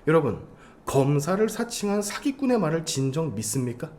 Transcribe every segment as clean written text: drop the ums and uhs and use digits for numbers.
여러분, 검사를 사칭한 사기꾼의 말을 진정 믿습니까?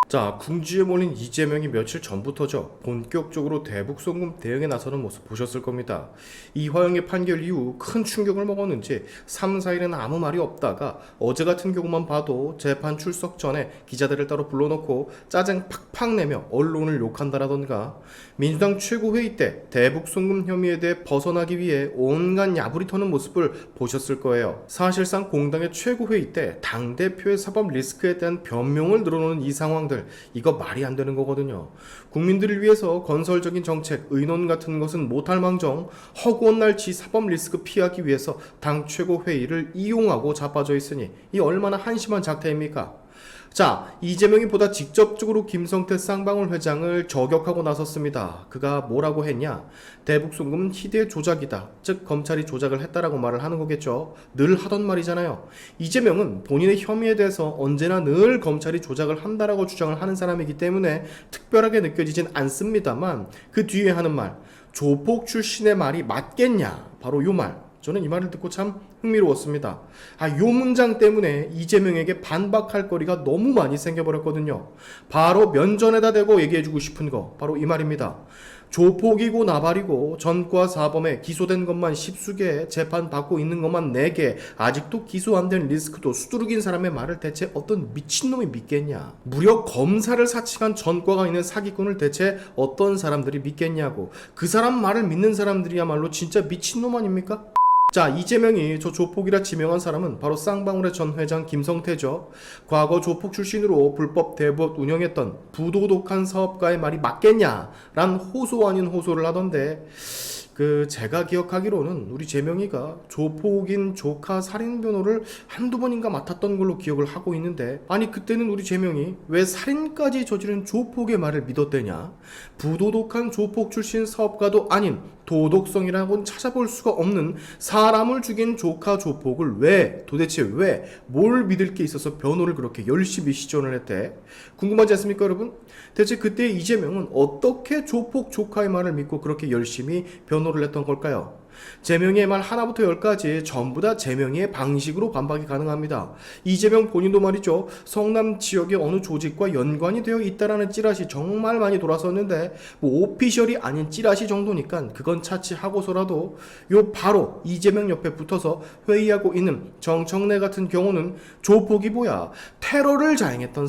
자, 궁지에 몰린 이재명이 며칠 전부터죠. 본격적으로 대북송금 대응에 나서는 모습 보셨을 겁니다. 이화영의 판결 이후 큰 충격을 먹었는지 3, 4일은 아무 말이 없다가 어제 같은 경우만 봐도 재판 출석 전에 기자들을 따로 불러놓고 짜증 팍팍 내며 언론을 욕한다라던가 민주당 최고회의 때 대북송금 혐의에 대해 벗어나기 위해 온갖 야부리 터는 모습을 보셨을 거예요. 사실상 공당의 최고회의 때 당대표의 사법 리스크에 대한 변명을 늘어놓는 이 상황들, 이거 말이 안 되는 거거든요. 국민들을 위해서 건설적인 정책, 의논 같은 것은 못할 망정 허구한 날치 사법 리스크 피하기 위해서 당 최고회의를 이용하고 자빠져 있으니 이 얼마나 한심한 작태입니까? 자, 이재명이 보다 직접적으로 김성태 쌍방울 회장을 저격하고 나섰습니다. 그가 뭐라고 했냐? 대북송금은 희대 조작이다. 즉 검찰이 조작을 했다라고 말을 하는 거겠죠. 늘 하던 말이잖아요. 이재명은 본인의 혐의에 대해서 언제나 늘 검찰이 조작을 한다라고 주장을 하는 사람이기 때문에 특별하게 느껴지진 않습니다만 그 뒤에 하는 말, 조폭 출신의 말이 맞겠냐? 바로 요 말. 저는 이 말을 듣고 참 흥미로웠습니다. 요 문장 때문에 이재명에게 반박할 거리가 너무 많이 생겨버렸거든요. 바로 면전에다 대고 얘기해주고 싶은 거, 바로 이 말입니다. 조폭이고 나발이고 전과 사범에 기소된 것만 10수개, 재판받고 있는 것만 4개, 아직도 기소 안 된 리스크도 수두룩인 사람의 말을 대체 어떤 미친놈이 믿겠냐. 무려 검사를 사칭한 전과가 있는 사기꾼을 대체 어떤 사람들이 믿겠냐고. 그 사람 말을 믿는 사람들이야말로 진짜 미친놈 아닙니까? 자, 이재명이 저 조폭이라 지명한 사람은 바로 쌍방울의 전 회장 김성태죠. 과거 조폭 출신으로 불법 대부업 운영했던 부도덕한 사업가의 말이 맞겠냐? 란 호소 아닌 호소를 하던데, 제가 기억하기로는 우리 재명이가 조폭인 조카 살인 변호를 한두 번인가 맡았던 걸로 기억을 하고 있는데, 아니 그때는 우리 재명이 왜 살인까지 저지른 조폭의 말을 믿었대냐? 부도덕한 조폭 출신 사업가도 아닌 도덕성이라고는 찾아볼 수가 없는 사람을 죽인 조카 조폭을 도대체 뭘 믿을 게 있어서 변호를 그렇게 열심히 시전을 했대? 궁금하지 않습니까, 여러분? 대체 그때 이재명은 어떻게 조폭 조카의 말을 믿고 그렇게 열심히 변호를 했던 걸까요? 재명이의 말 하나부터 열까지 전부 다 재명이의 방식으로 반박이 가능합니다. 이재명 본인도 말이죠. 성남 지역의 어느 조직과 연관이 되어 있다라는 찌라시 정말 많이 돌았었는데 오피셜이 아닌 찌라시 정도니까 그건 차치하고서라도 바로 이재명 옆에 붙어서 회의하고 있는 정청래 같은 경우는 조폭이 뭐야, 테러를 자행했던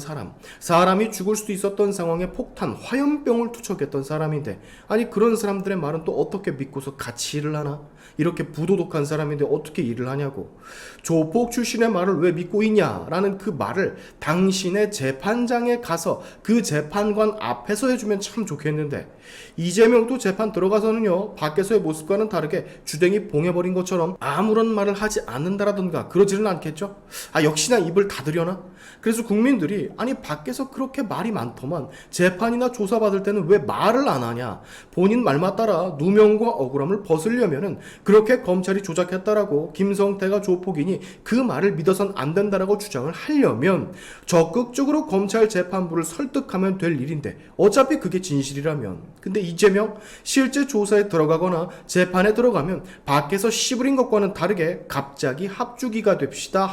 사람이 죽을 수도 있었던 상황에 폭탄, 화염병을 투척했던 사람인데, 아니 그런 사람들의 말은 또 어떻게 믿고서 같이 일을 하나? 이렇게 부도덕한 사람인데 어떻게 일을 하냐고. 조폭 출신의 말을 왜 믿고 있냐라는 그 말을 당신의 재판장에 가서 그 재판관 앞에서 해주면 참 좋겠는데, 이재명도 재판 들어가서는요, 밖에서의 모습과는 다르게 주댕이 봉해버린 것처럼 아무런 말을 하지 않는다라던가 그러지는 않겠죠? 역시나 입을 닫으려나? 그래서 국민들이 아니 밖에서 그렇게 말이 많더만 재판이나 조사받을 때는 왜 말을 안 하냐? 본인 말만 따라 누명과 억울함을 벗으려면은 그렇게 검찰이 조작했다라고, 김성태가 조폭이니 그 말을 믿어선 안 된다라고 주장을 하려면 적극적으로 검찰 재판부를 설득하면 될 일인데, 어차피 그게 진실이라면. 근데 이재명 실제 조사에 들어가거나 재판에 들어가면 밖에서 씨부린 것과는 다르게 갑자기 합주기가 됩시다.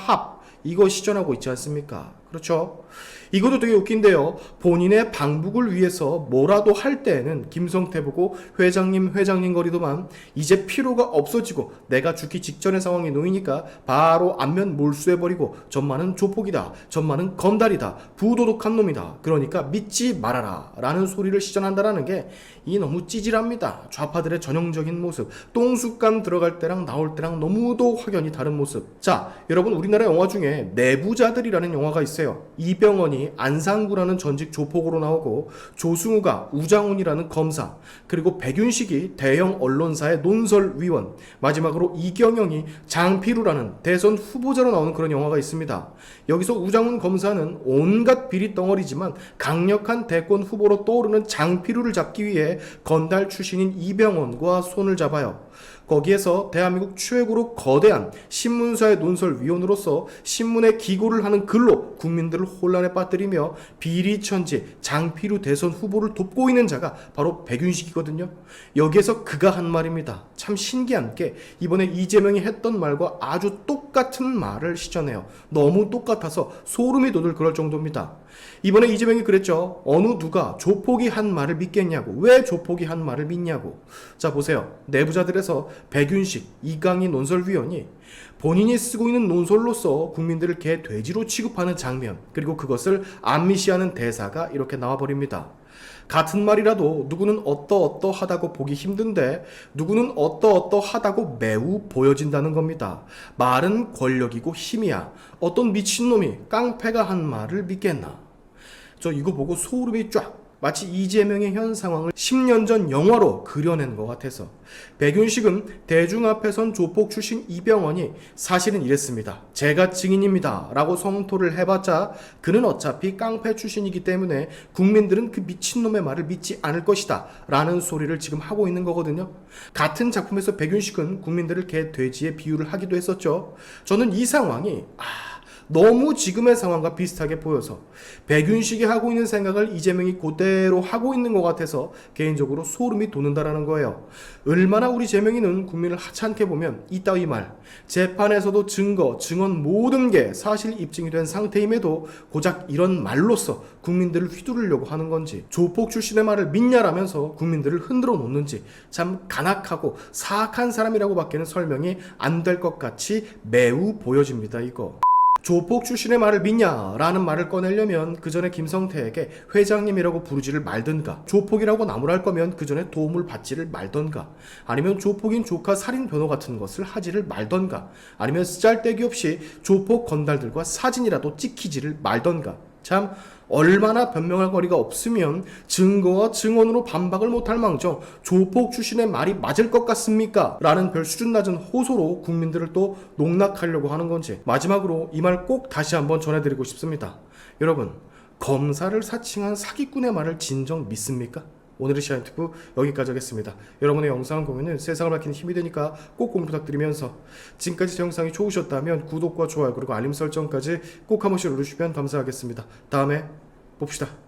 이거 시전하고 있지 않습니까? 그렇죠? 이것도 되게 웃긴데요. 본인의 방북을 위해서 뭐라도 할 때에는 김성태 보고 회장님 거리더만 이제 필요가 없어지고 내가 죽기 직전의 상황에 놓이니까 바로 안면 몰수해버리고 전만은 조폭이다, 전만은 건달이다, 부도덕한 놈이다, 그러니까 믿지 말아라 라는 소리를 시전한다라는 게 이 너무 찌질합니다. 좌파들의 전형적인 모습, 똥쑥감 들어갈 때랑 나올 때랑 너무도 확연히 다른 모습. 자, 여러분, 우리나라 영화 중에 내부자들이라는 영화가 있어요. 이병헌이 안상구라는 전직 조폭으로 나오고, 조승우가 우장훈이라는 검사, 그리고 백윤식이 대형 언론사의 논설위원, 마지막으로 이경영이 장필우라는 대선 후보자로 나오는 그런 영화가 있습니다. 여기서 우장훈 검사는 온갖 비리 덩어리지만 강력한 대권 후보로 떠오르는 장필우를 잡기 위해 건달 출신인 이병헌과 손을 잡아요. 거기에서 대한민국 최고로 거대한 신문사의 논설위원으로서 신문에 기고를 하는 글로 국민들을 혼란에 빠뜨리며 비리천지 장필우 대선 후보를 돕고 있는 자가 바로 백윤식이거든요. 여기에서 그가 한 말입니다. 참 신기한 게 이번에 이재명이 했던 말과 아주 똑같은 말을 시전해요. 너무 똑같아서 소름이 돋을 그럴 정도입니다. 이번에 이재명이 그랬죠. 어느 누가 조폭이 한 말을 믿겠냐고. 왜 조폭이 한 말을 믿냐고. 자 보세요. 내부자들에서 백윤식, 이강인 논설위원이 본인이 쓰고 있는 논설로서 국민들을 개 돼지로 취급하는 장면, 그리고 그것을 암시하는 대사가 이렇게 나와버립니다. 같은 말이라도 누구는 어떠어떠하다고 보기 힘든데 누구는 어떠어떠하다고 매우 보여진다는 겁니다. 말은 권력이고 힘이야. 어떤 미친놈이 깡패가 한 말을 믿겠나. 저 이거 보고 소름이 쫙, 마치 이재명의 현 상황을 10년 전 영화로 그려낸 것 같아서. 백윤식은 대중 앞에 선 조폭 출신 이병헌이 사실은 이랬습니다. 제가 증인입니다 라고 성토를 해봤자 그는 어차피 깡패 출신이기 때문에 국민들은 그 미친놈의 말을 믿지 않을 것이다 라는 소리를 지금 하고 있는 거거든요. 같은 작품에서 백윤식은 국민들을 개 돼지에 비유를 하기도 했었죠. 저는 이 상황이 너무 지금의 상황과 비슷하게 보여서 백윤식이 하고 있는 생각을 이재명이 그대로 하고 있는 것 같아서 개인적으로 소름이 돋는다라는 거예요. 얼마나 우리 재명이는 국민을 하찮게 보면 이따위 말, 재판에서도 증거, 증언 모든 게 사실 입증이 된 상태임에도 고작 이런 말로써 국민들을 휘두르려고 하는 건지, 조폭 출신의 말을 믿냐라면서 국민들을 흔들어 놓는지 참 간악하고 사악한 사람이라고 밖에는 설명이 안 될 것 같이 매우 보여집니다. 이거 조폭 출신의 말을 믿냐라는 말을 꺼내려면 그 전에 김성태에게 회장님이라고 부르지를 말든가, 조폭이라고 나무랄 거면 그 전에 도움을 받지를 말던가, 아니면 조폭인 조카 살인 변호 같은 것을 하지를 말던가, 아니면 쓰잘데기 없이 조폭 건달들과 사진이라도 찍히지를 말던가. 참 얼마나 변명할 거리가 없으면 증거와 증언으로 반박을 못할 망정 조폭 출신의 말이 맞을 것 같습니까? 라는 별 수준 낮은 호소로 국민들을 또 농락하려고 하는 건지. 마지막으로 이 말 꼭 다시 한번 전해드리고 싶습니다. 여러분, 검사를 사칭한 사기꾼의 말을 진정 믿습니까? 오늘의 시안튜브 여기까지 하겠습니다. 여러분의 영상 공유는 세상을 밝히는 힘이 되니까 꼭 공유 부탁드리면서, 지금까지 제 영상이 좋으셨다면 구독과 좋아요 그리고 알림 설정까지 꼭 한 번씩 눌러주시면 감사하겠습니다. 다음에 봅시다.